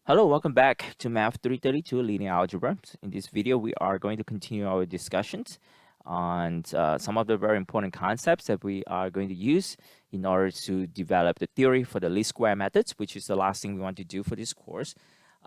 Hello, welcome back to Math 332 Linear Algebra. In this video, we are going to continue our discussions on some of the very important concepts that we are going to use in order to develop the theory for the least square methods, which is the last thing we want to do for this course.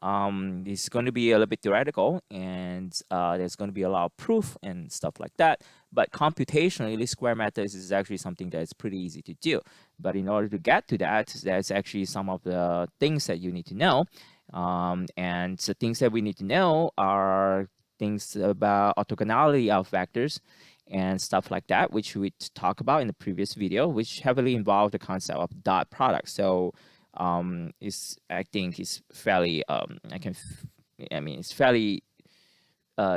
It's going to be a little bit theoretical, and there's going to be a lot of proof and stuff like that. But computationally, least square methods is actually something that's pretty easy to do. But in order to get to that, there's actually some of the things that you need to know. And the things that we need to know are things about orthogonality of vectors and stuff like that, which we talked about in the previous video, which heavily involved the concept of dot product. So I think it's fairly it's fairly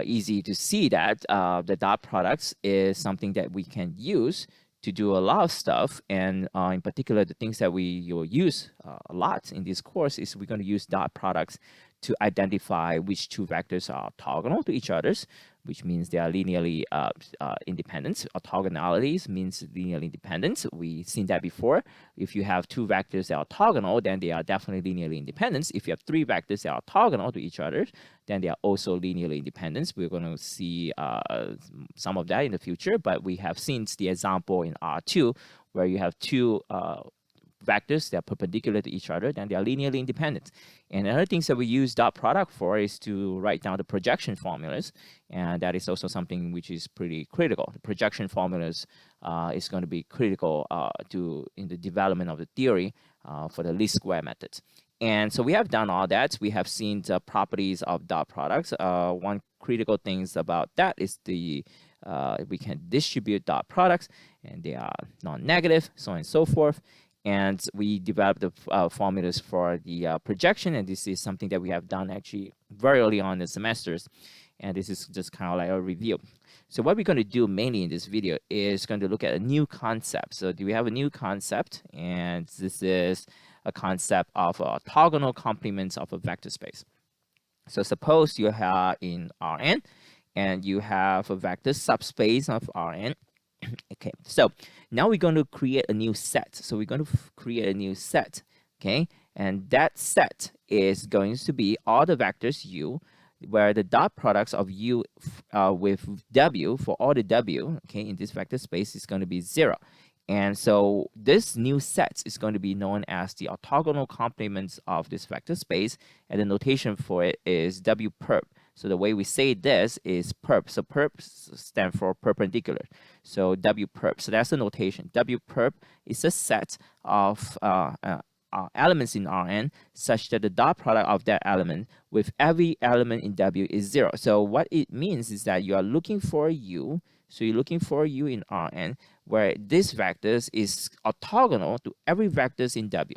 easy to see that the dot products is something that we can use to do a lot of stuff, and in particular, the things that we will use a lot in this course is we're going to use dot products to identify which two vectors are orthogonal to each other's, which means they are linearly independent. Orthogonalities means linearly independent. We've seen that before. If you have two vectors that are orthogonal, then they are definitely linearly independent. If you have three vectors that are orthogonal to each other, then they are also linearly independent. We're going to see some of that in the future, but we have seen the example in R2 where you have two vectors that are perpendicular to each other, then they are linearly independent. And other things that we use dot product for is to write down the projection formulas, and that is also something which is pretty critical. The projection formulas is going to be critical in the development of the theory for the least square methods. And so we have done all that. We have seen the properties of dot products. One critical things about that is we can distribute dot products, and they are non-negative, so on and so forth. And we developed the formulas for the projection, and this is something that we have done actually very early on in the semesters, and this is just kind of like a review. So what we're going to do mainly in this video is going to look at a new concept. So do we have a new concept? And this is a concept of orthogonal complements of a vector space. So suppose you have in Rn, and you have a vector subspace of Rn. Okay, so now we're going to create a new set. So we're going to create a new set, okay? And that set is going to be all the vectors u, where the dot products of u with w for all the w, okay, in this vector space is going to be 0. And so this new set is going to be known as the orthogonal complements of this vector space, and the notation for it is w perp. So the way we say this is perp. So perp stands for perpendicular. So w perp. So that's the notation. W perp is a set of elements in Rn such that the dot product of that element with every element in W is 0. So what it means is that you are looking for u. So you're looking for u in Rn where this vectors is orthogonal to every vectors in W.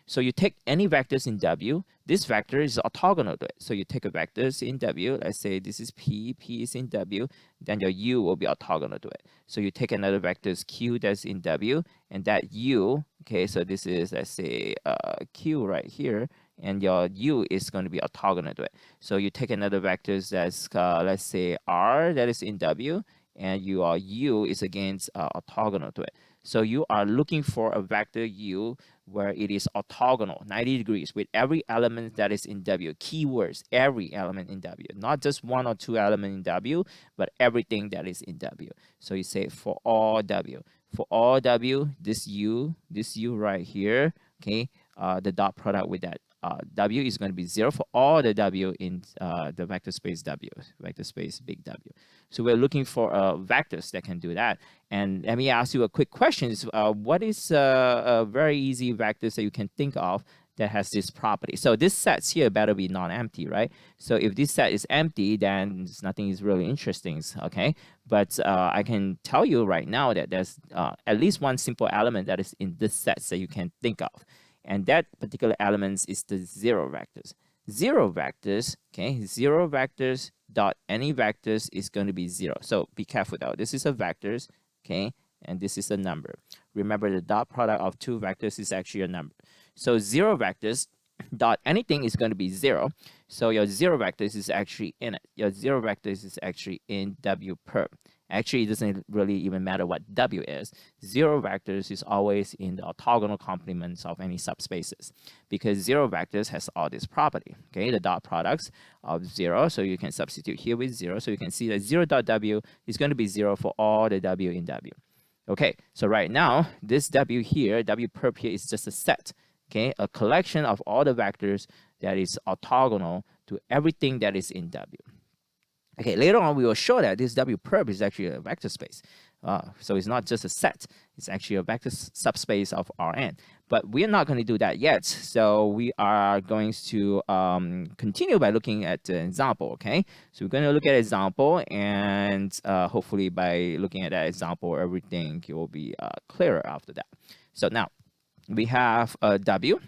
So you take any vectors in W, this vector is orthogonal to it. So you take a vectors in W, let's say this is P is in W, then your U will be orthogonal to it. So you take another vectors Q that's in W, and that U, okay, so this is, let's say, Q right here, and your U is going to be orthogonal to it. So you take another vectors that's, let's say, R that is in W, and your U is against orthogonal to it. So you are looking for a vector U where it is orthogonal 90 degrees with every element that is in W. Keywords, every element in W. Not just one or two elements in W, but everything that is in W. So you say for all W. For all W, this U right here, okay, the dot product with that W is going to be 0 for all the W in the vector space W, vector space big W. So we're looking for vectors that can do that. And let me ask you a quick question. What is a very easy vectors that you can think of that has this property? So this set here better be non-empty, right? So if this set is empty, then nothing is really interesting, okay? But I can tell you right now that there's at least one simple element that is in this set that you can think of. And that particular element is the 0 vectors. 0 vectors, okay, 0 vectors dot any vectors is going to be 0. So be careful though. This is a vectors, okay, and this is a number. Remember, the dot product of two vectors is actually a number. So 0 vectors dot anything is going to be 0. So your 0 vectors is actually in it. Your 0 vectors is actually in W perp. Actually, it doesn't really even matter what W is. 0 vectors is always in the orthogonal complements of any subspaces, because 0 vectors has all this property, okay? The dot products of 0, so you can substitute here with 0, so you can see that 0 dot W is going to be 0 for all the W in W. Okay, so right now, this W here, W perp here is just a set, okay? A collection of all the vectors that is orthogonal to everything that is in W. Okay, later on we will show that this W perp is actually a vector space. So it's not just a set, it's actually a vector subspace of Rn. But we're not going to do that yet. So we are going to continue by looking at an example, okay? So we're going to look at an example, and hopefully by looking at that example, everything will be clearer after that. So now we have a W,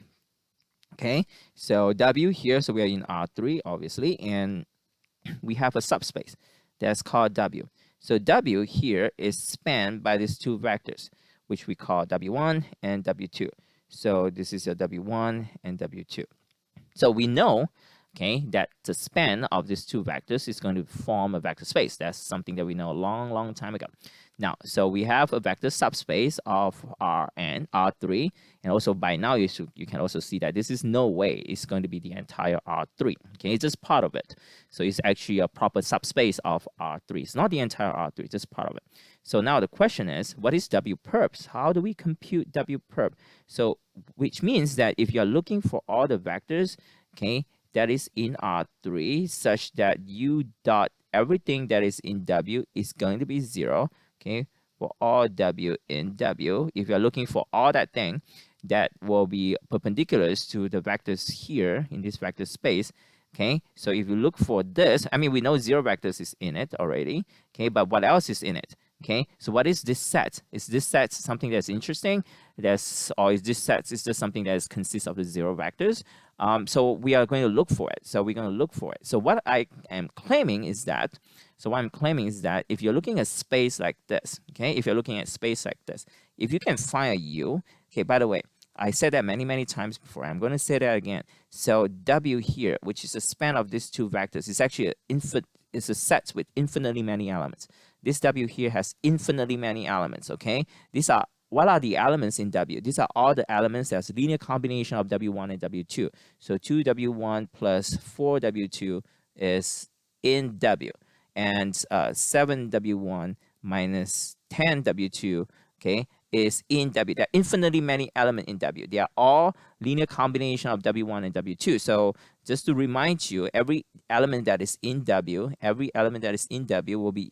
okay? So W here, so we are in R3, obviously, and we have a subspace that's called W. So W here is spanned by these 2 vectors, which we call W1 and W2. So this is a W1 and W2. So we know, okay, that the span of these 2 vectors is going to form a vector space. That's something that we know a long, long time ago. Now, so we have a vector subspace of Rn, R3, and also by now you can also see that this is no way it's going to be the entire R3. Okay, it's just part of it. So it's actually a proper subspace of R3. It's not the entire R3, just part of it. So now the question is, what is W perps? How do we compute W perp? So which means that if you're looking for all the vectors, okay, that is in R3 such that U dot everything that is in W is going to be 0. Okay, for all W in W, if you're looking for all that thing, that will be perpendiculars to the vectors here in this vector space. Okay, so if you look for this, I mean, we know 0 vectors is in it already. Okay, but what else is in it? Okay, so what is this set? Is this set something that's interesting? Or is this set is just something that consists of the 0 vectors? So we are going to look for it. So we're going to look for it. So what I am claiming is that, if you're looking at space like this, okay, if you're looking at space like this, if you can find a U, okay, by the way, I said that many, many times before. I'm going to say that again. So W here, which is the span of these 2 vectors, is actually it's a set with infinitely many elements. This W here has infinitely many elements, okay? What are the elements in W? These are all the elements that's a linear combination of W1 and W2. So 2W1 plus 4W2 is in W. And 7W1 minus 10W2, okay, is in W. There are infinitely many elements in W. They are all linear combination of W1 and W2. So just to remind you, every element that is in W, will be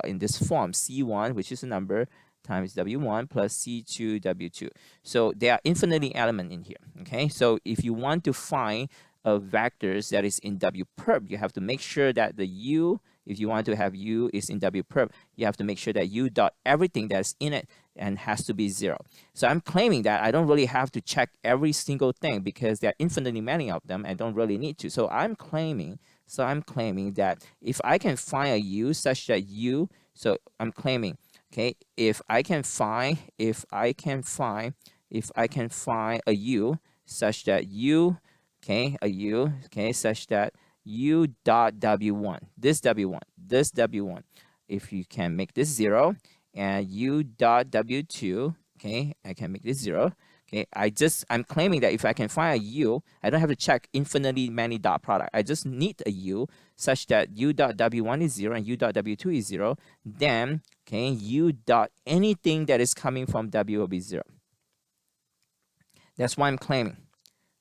in this form, C1, which is a number, times W1 plus C2 W2. So there are infinitely elements in here, okay? So if you want to find a vectors that is in W perp, you have to make sure that the U, if you want to have U is in W perp, you have to make sure that U dot everything that's in it and has to be 0. So I'm claiming that I don't really have to check every single thing because there are infinitely many of them. I don't really need to. So I'm claiming that if I can find a U such that U, so I'm claiming, okay, if I can find a U such that U, okay, a U, okay, such that U dot W1, this W1, if you can make this 0, and U dot W2, okay, I can make this 0. Okay, I'm claiming that if I can find a U, I don't have to check infinitely many dot product. I just need a U such that U dot W1 is 0 and U dot W2 is 0. Then, okay, U dot anything that is coming from W will be 0. That's what I'm claiming.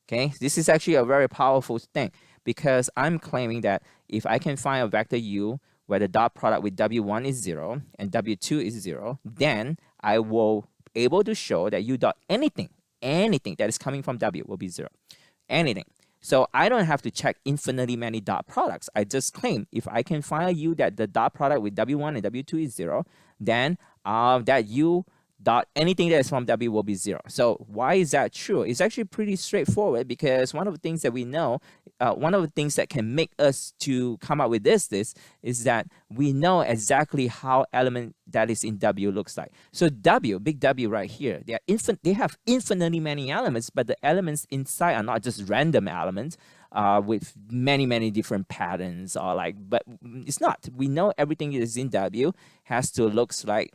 Okay, this is actually a very powerful thing because I'm claiming that if I can find a vector U where the dot product with W1 is 0 and W2 is 0, then I will able to show that U dot anything that is coming from W will be 0. Anything. So I don't have to check infinitely many dot products. I just claim if I can find a U that the dot product with W1 and W2 is 0, then that U dot anything that is from W will be 0. So why is that true? It's actually pretty straightforward because one of the things that we know, one of the things that can make us to come up with this is that we know exactly how element that is in W looks like. So W, big W right here, they have infinitely many elements, but the elements inside are not just random elements. with many different patterns, or like, but it's not. We know everything that is in W has to looks like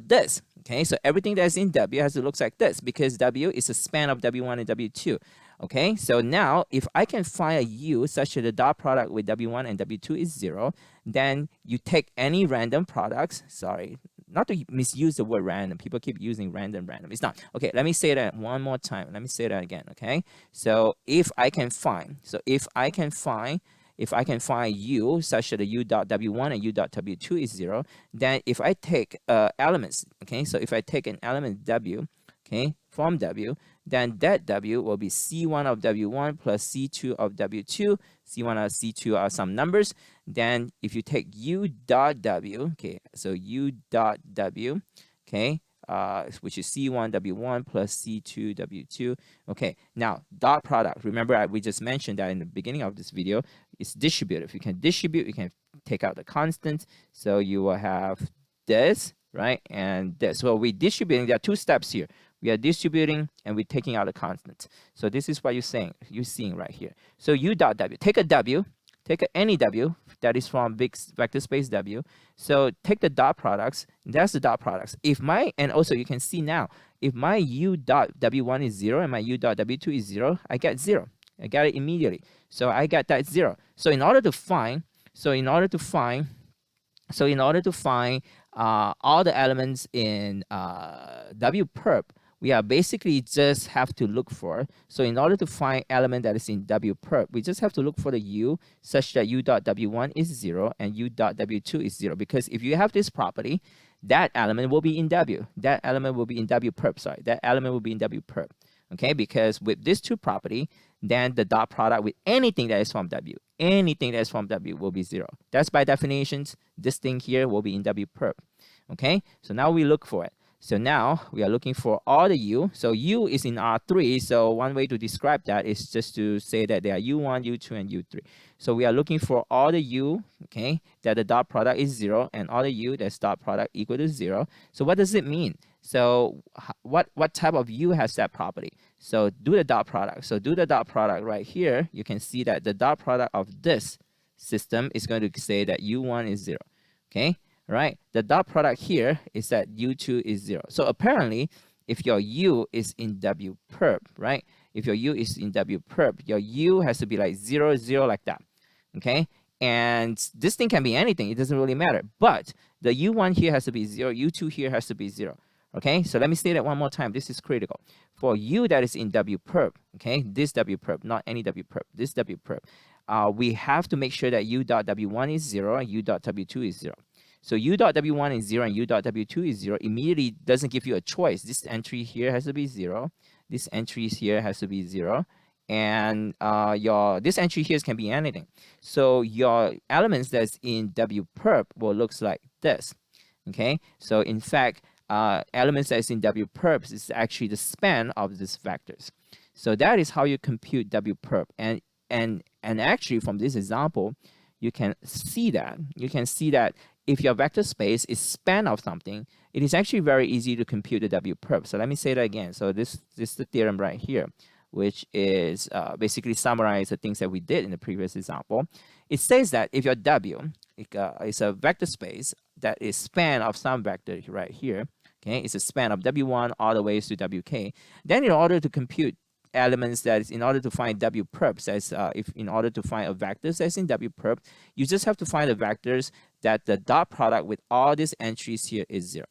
this. Okay, so everything that's in W has to look like this, because W is a span of W1 and W2. Okay, so now if I can find a U such that the dot product with W1 and W2 is 0, then you take any random products. Sorry, not to misuse the word random. People keep using random. It's not. Okay, let me say that one more time. Let me say that again. Okay, so if I can find U such that the U dot W1 and U dot W2 is 0, then if I take elements, okay, so if I take an element W, okay, from W, then that W will be C1 of W1 plus C2 of W2. C1 and C2 are some numbers. Then if you take U dot W, okay, so U dot W, okay, which is C1 W1 plus C2 W2. Okay, now dot product. Remember, we just mentioned that in the beginning of this video. It's distributive. If you can distribute, you can take out the constant. So you will have this, right, and this. So we're distributing. There are two steps here. We are distributing and we're taking out a constant. So this is what you're seeing right here. So U dot W, take a W, take any W that is from big vector space W. So take the dot products, that's the dot products. And also you can see now, if my U dot W1 is 0 and my U dot W2 is 0, I get 0. I got it immediately. So I got that 0. So in order to find all the elements in W perp, we are basically just have to look for. So in order to find element that is in W perp, we just have to look for the U such that U dot W1 is 0 and U dot W2 is 0. Because if you have this property, that element will be in W. That element will be in W perp, sorry. That element will be in W perp. Okay, because with this two property, then the dot product with anything that is from W, will be 0. That's by definitions. This thing here will be in W perp. Okay, so now we look for it. So now we are looking for all the U. So U is in R3. So one way to describe that is just to say that there are U1, U2, and U3. So we are looking for all the U, okay, that the dot product is 0, and all the U that's dot product equal to 0. So what does it mean? So what type of U has that property? So do the dot product. So do the dot product right here. You can see that the dot product of this system is going to say that U1 is 0. Okay, right? The dot product here is that U2 is 0. So apparently, if your U is in W perp, right? If your U is in W perp, your U has to be like 0, 0 like that. Okay, and this thing can be anything. It doesn't really matter. But the U1 here has to be 0. U2 here has to be 0. Okay, so let me say that one more time. This is critical. For U that is in W perp, okay, this W perp, not any W perp, this W perp, we have to make sure that U dot W1 is 0 and U dot W2 is 0. So U dot W1 is 0 and U dot W2 is 0 immediately doesn't give you a choice. This entry here has to be 0. This entry here has to be 0. And this entry here can be anything. So your elements that's in W perp will looks like this. Okay, so in fact, elements that's in W perp is actually the span of these vectors. So that is how you compute W perp. And actually from this example, you can see that. If your vector space is span of something, it is actually very easy to compute the W perp. So let me say that again. So this is the theorem right here, which is basically summarize the things that we did in the previous example. It says that if your W is a vector space that is span of some vector right here, okay, it's a span of W1 all the way to WK, then in order to compute elements that is in order to find W perp, says in order to find a vector that's in W perp, you just have to find the vectors that the dot product with all these entries here is 0.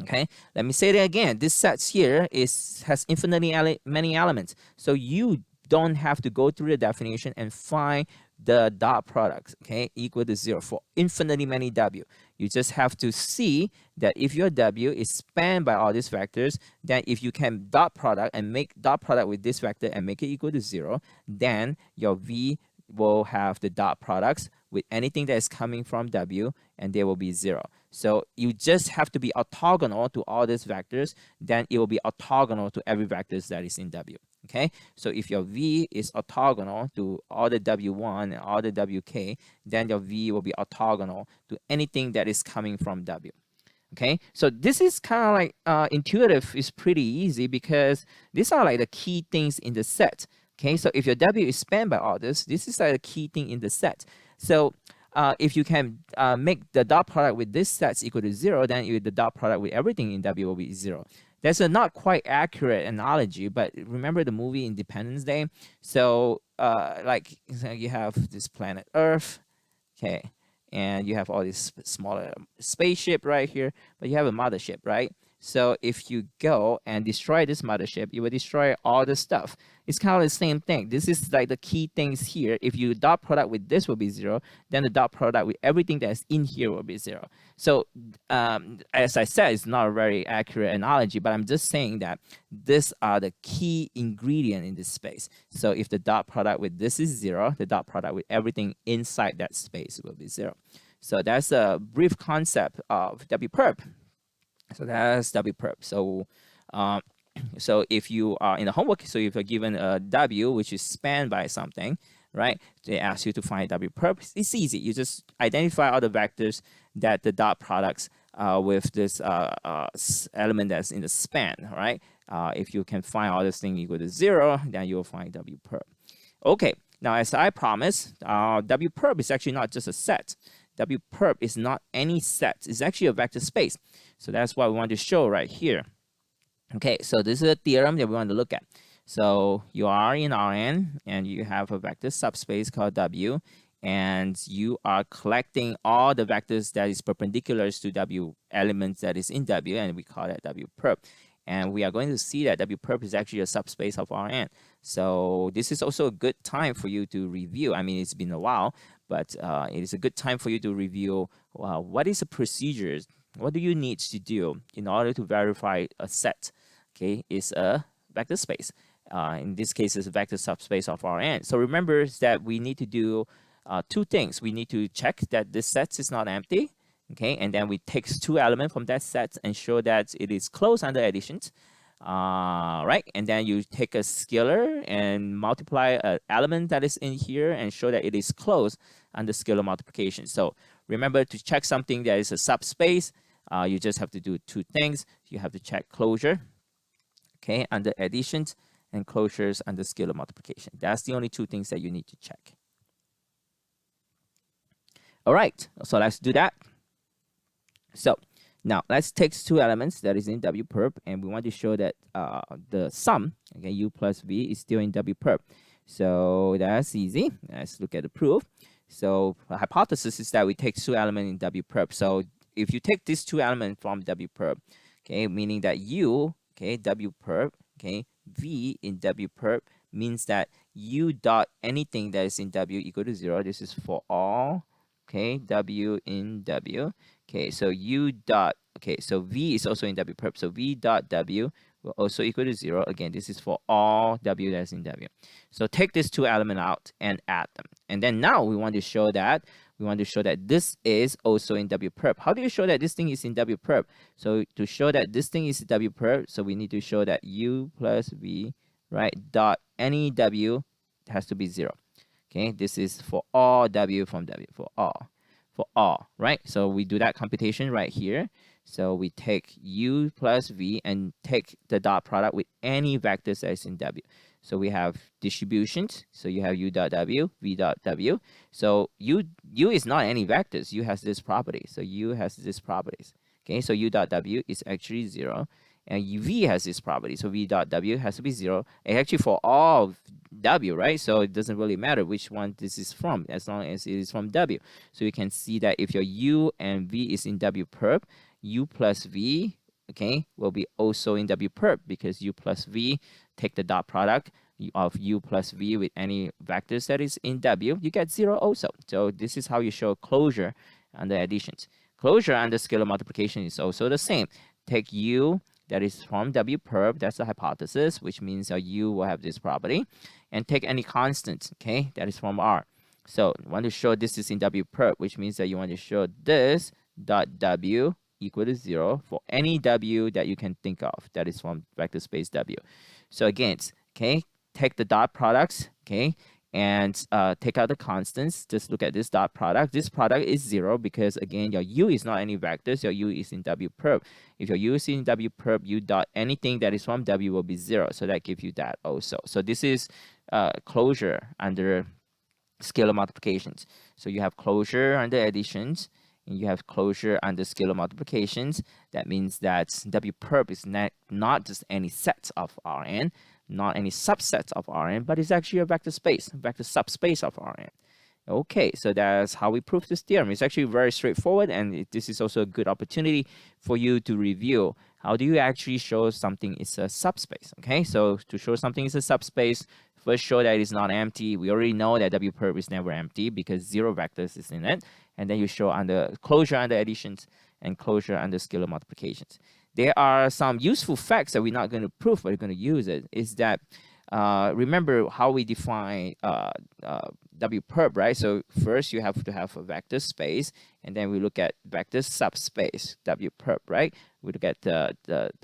Okay, let me say that again. This set here has infinitely many elements, so you don't have to go through the definition and find the dot products, okay, equal to 0 for infinitely many W. You just have to see that if your W is spanned by all these vectors, then if you can dot product and make dot product with this vector and make it equal to 0, then your V will have the dot products with anything that is coming from W, and they will be 0. So you just have to be orthogonal to all these vectors, then it will be orthogonal to every vectors that is in W. Okay, so if your V is orthogonal to all the W1 and all the WK, then your V will be orthogonal to anything that is coming from W. Okay, so this is kind of like intuitive. It's pretty easy because these are like the key things in the set. Okay, so if your W is spanned by all this is like a key thing in the set. So if you can make the dot product with this sets equal to 0, then the dot product with everything in W will be 0. That's a not quite accurate analogy, but remember the movie Independence Day? So like you have this planet Earth, okay, and you have all these smaller spaceship right here, but you have a mothership, right? So if you go and destroy this mothership, you will destroy all the stuff. It's kind of the same thing. This is like the key things here. If you dot product with this will be 0, then the dot product with everything that's in here will be 0. So as I said, it's not a very accurate analogy, but I'm just saying that these are the key ingredient in this space. So if the dot product with this is 0, the dot product with everything inside that space will be 0. So that's a brief concept of WPerp. So that's WPerp. So so if you are in the homework, so if you're given a W which is spanned by something, right, they ask you to find WPerp. It's easy. You just identify all the vectors that the dot products with this element that's in the span, right? If you can find all this thing equal to 0, then you'll find WPerp. Okay, now as I promised, WPerp is actually not just a set. WPerp is not any set. It's actually a vector space. So that's what we want to show right here. Okay, so this is a theorem that we want to look at. So you are in Rn, and you have a vector subspace called W, and you are collecting all the vectors that is perpendicular to W elements that is in W, and we call that WPerp. And we are going to see that WPerp is actually a subspace of Rn. So this is also a good time for you to review. I mean, it's been a while, but it is a good time for you to review what is the procedures, what do you need to do in order to verify a set, okay, is a vector space. In this case, it's a vector subspace of Rn. So remember that we need to do two things. We need to check that this set is not empty, okay, and then we take two elements from that set and show that it is closed under additions, right? And then you take a scalar and multiply an element that is in here and show that it is closed under scalar multiplication. So remember, to check something that is a subspace, you just have to do two things. You have to check closure, okay, under additions, and closures under scalar multiplication. That's the only two things that you need to check. All right, so let's do that. So now let's take two elements that is in WPerp, and we want to show that the sum, okay, U plus V, is still in WPerp. So that's easy. Let's look at the proof. So the hypothesis is that we take two elements in WPerp. So if you take these two elements from WPerp, okay, meaning that U, okay, WPerp, okay, V in WPerp means that U dot anything that is in W equal to 0. This is for all, okay, W in W. Okay, so U dot, okay, so V is also in WPerp. So V dot W will also equal to 0. Again, this is for all W that's in W. So take these two elements out and add them. And then now we want to show that this is also in WPerp. How do you show that this thing is in WPerp? So to show that this thing is WPerp, so we need to show that U plus V, right, dot any W has to be 0. Okay, this is for all W from W, for all, right? So we do that computation right here. So we take U plus V and take the dot product with any vectors that is in W. So we have distributions. So you have U dot W, V dot W. So U is not any vectors. U has this property. So U has this properties. Okay, so U dot W is actually 0. And V has this property. So V dot W has to be 0. And actually for all W, right? So it doesn't really matter which one this is from, as long as it is from W. So you can see that if your U and V is in WPerp, U plus V, okay, will be also in WPerp, because U plus V, take the dot product of U plus V with any vectors that is in W, you get 0 also. So this is how you show closure under additions. Closure under scalar multiplication is also the same. Take U that is from WPerp, that's the hypothesis, which means U will have this property, and take any constant, okay, that is from R. So you want to show this is in WPerp, which means that you want to show this dot W equal to 0 for any W that you can think of that is from vector space W. So again, okay, take the dot products, okay, and take out the constants. Just look at this dot product. This product is 0 because, again, your U is not any vectors. Your U is in WPerp. If your U is in WPerp, U dot anything that is from W will be 0. So that gives you that also. So this is closure under scalar multiplications. So you have closure under additions, and you have closure under scalar multiplications. That means that W perp is not just any set of Rn, not any subset of Rn, but it's actually a vector space, vector subspace of Rn. Okay, so that's how we prove this theorem. It's actually very straightforward, and this is also a good opportunity for you to review how do you actually show something is a subspace. Okay, so to show something is a subspace, first show that it's not empty. We already know that W perp is never empty because zero vectors is in it. And then you show under closure under additions and closure under scalar multiplications. There are some useful facts that we're not going to prove, but we're going to use it, is that remember how we define W perp, right? So first you have to have a vector space, and then we look at vector subspace, W perp, right? We look at the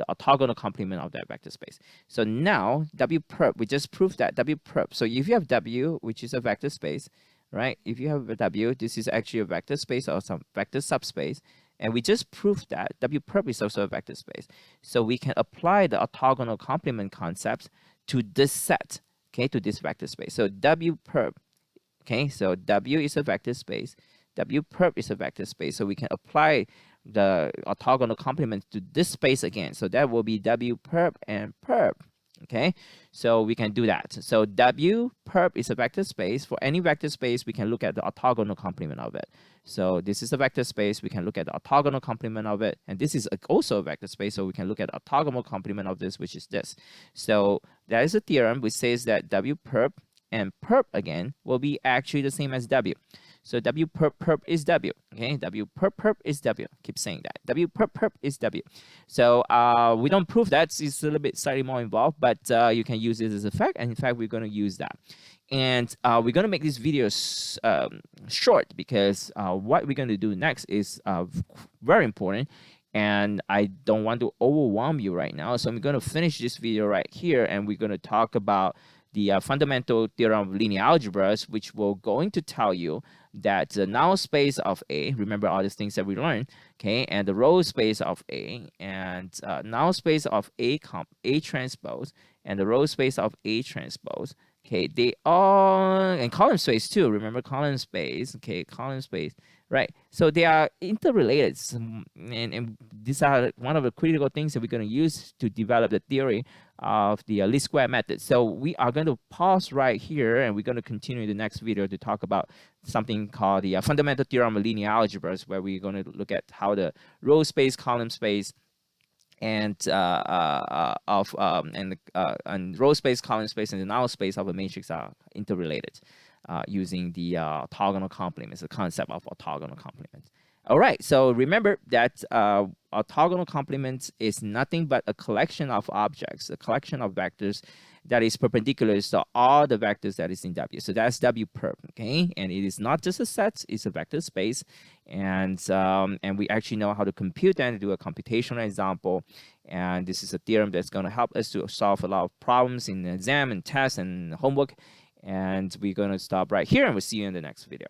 orthogonal complement of that vector space. So now W perp, we just proved that W perp. So if you have W, which is a vector space, right? If you have a W, this is actually a vector space or some vector subspace. And we just proved that W perp is also a vector space. So we can apply the orthogonal complement concepts to this set, okay, to this vector space. So W perp, okay, so W is a vector space, W perp is a vector space. So we can apply the orthogonal complement to this space again. So that will be W perp and perp. Okay, so we can do that. So W perp is a vector space. For any vector space, we can look at the orthogonal complement of it. So this is a vector space. We can look at the orthogonal complement of it. And this is also a vector space. So we can look at the orthogonal complement of this, which is this. So that is a theorem which says that W perp and perp again will be actually the same as W. So W perp perp is W. Okay, W perp perp is W. Keep saying that. W perp perp is W. So we don't prove that. It's a little bit slightly more involved, but you can use it as a fact. And in fact, we're going to use that. And we're going to make this video short because what we're going to do next is very important. And I don't want to overwhelm you right now. So I'm going to finish this video right here, and we're going to talk about the fundamental theorem of linear algebras, which will going to tell you that the null space of A, remember all these things that we learned, okay, and the row space of A, and null space of A transpose, and the row space of A transpose, okay, they all, and column space too, remember column space, okay, column space, right? So they are interrelated, and these are one of the critical things that we're going to use to develop the theory of the least square method. So we are going to pause right here, and we're going to continue in the next video to talk about something called the fundamental theorem of linear algebras, where we're going to look at how the row space, column space, and row space, column space, and the null space of a matrix are interrelated using the orthogonal complements, the concept of orthogonal complements. All right, so remember that orthogonal complements is nothing but a collection of objects, a collection of vectors that is perpendicular to all the vectors that is in W. So that's W perp, okay? And it is not just a set, it's a vector space. And we actually know how to compute that and do a computational example. And this is a theorem that's going to help us to solve a lot of problems in the exam and tests and homework. And we're going to stop right here, and we'll see you in the next video.